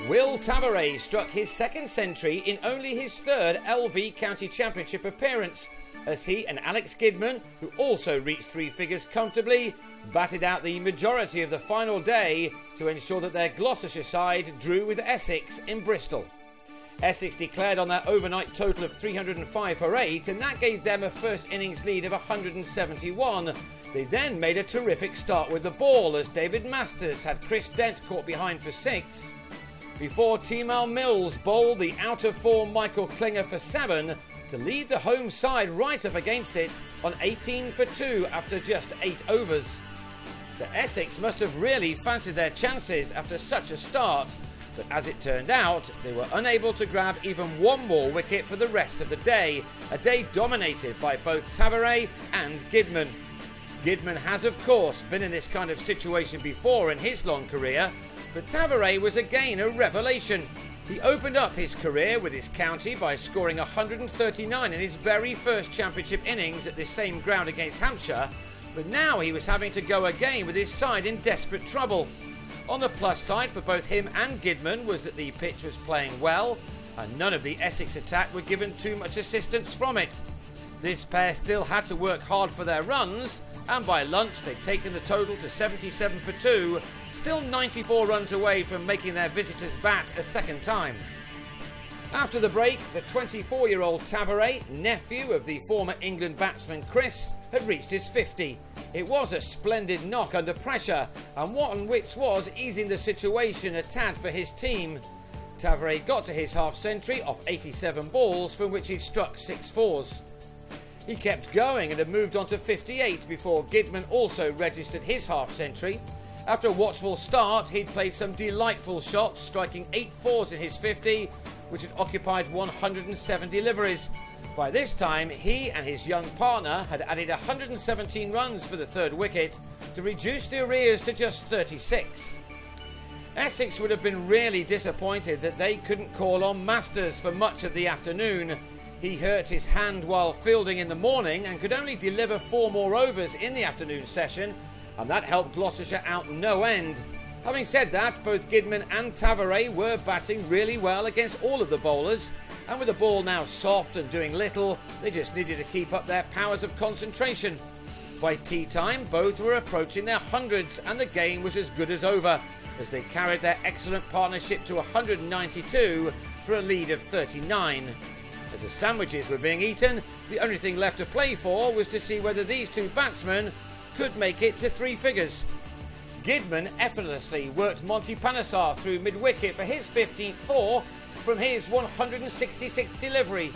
Will Tavares struck his second century in only his third LV County Championship appearance, as he and Alex Gidman, who also reached three figures comfortably, batted out the majority of the final day to ensure that their Gloucestershire side drew with Essex in Bristol. Essex declared on their overnight total of 305 for 8, and that gave them a first innings lead of 171. They then made a terrific start with the ball, as David Masters had Chris Dent caught behind for 6, before Timal Mills bowled the out-of-form Michael Klinger for 7 to leave the home side right up against it on 18 for 2 after just 8 overs. So Essex must have really fancied their chances after such a start, but as it turned out, they were unable to grab even one more wicket for the rest of the day, a day dominated by both Tavares and Gidman. Gidman has of course been in this kind of situation before in his long career, but Tavares was again a revelation. He opened up his career with his county by scoring 139 in his very first championship innings at this same ground against Hampshire, but now he was having to go again with his side in desperate trouble. On the plus side for both him and Gidman was that the pitch was playing well, and none of the Essex attack were given too much assistance from it. This pair still had to work hard for their runs, and by lunch they'd taken the total to 77 for 2, still 94 runs away from making their visitors bat a second time. After the break, the 24-year-old Tavares, nephew of the former England batsman Chris, had reached his 50. It was a splendid knock under pressure, and one which was easing the situation a tad for his team. Tavares got to his half-century off 87 balls, from which he'd struck 6 fours. He kept going and had moved on to 58 before Gidman also registered his half-century. After a watchful start, he'd played some delightful shots, striking 8 fours in his 50, which had occupied 107 deliveries. By this time, he and his young partner had added 117 runs for the third wicket to reduce the arrears to just 36. Essex would have been really disappointed that they couldn't call on Masters for much of the afternoon. He hurt his hand while fielding in the morning and could only deliver 4 more overs in the afternoon session, and that helped Gloucestershire out no end. Having said that, both Gidman and Tavares were batting really well against all of the bowlers, and with the ball now soft and doing little, they just needed to keep up their powers of concentration. By tea time, both were approaching their hundreds, and the game was as good as over, as they carried their excellent partnership to 192 for a lead of 39. As the sandwiches were being eaten, the only thing left to play for was to see whether these two batsmen could make it to 3 figures. Gidman effortlessly worked Monty Panesar through mid-wicket for his 15th 4 from his 166th delivery.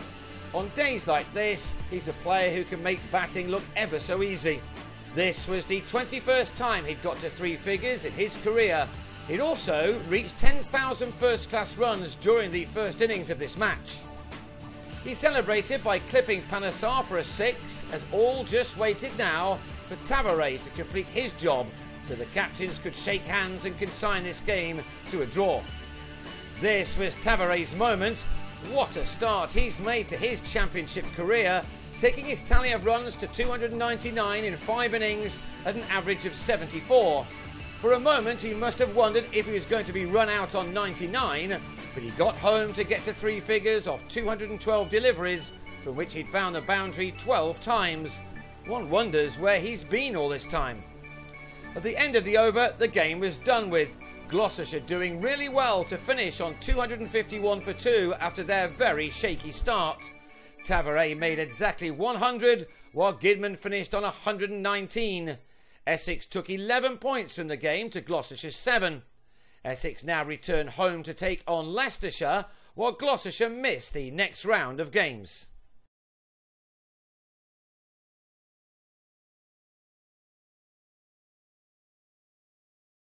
On days like this, he's a player who can make batting look ever so easy. This was the 21st time he'd got to 3 figures in his career. He'd also reached 10,000 first-class runs during the first innings of this match. He celebrated by clipping Panesar for a 6, as all just waited now for Tavares to complete his job so the captains could shake hands and consign this game to a draw. This was Tavares' moment. What a start he's made to his championship career, taking his tally of runs to 299 in 5 innings at an average of 74. For a moment he must have wondered if he was going to be run out on 99, but he got home to get to 3 figures off 212 deliveries, from which he'd found the boundary 12 times. One wonders where he's been all this time. At the end of the over, the game was done with, Gloucestershire doing really well to finish on 251 for 2 after their very shaky start. Tavares made exactly 100, while Gidman finished on 119. Essex took 11 points from the game to Gloucestershire's 7. Essex now return home to take on Leicestershire, while Gloucestershire missed the next round of games.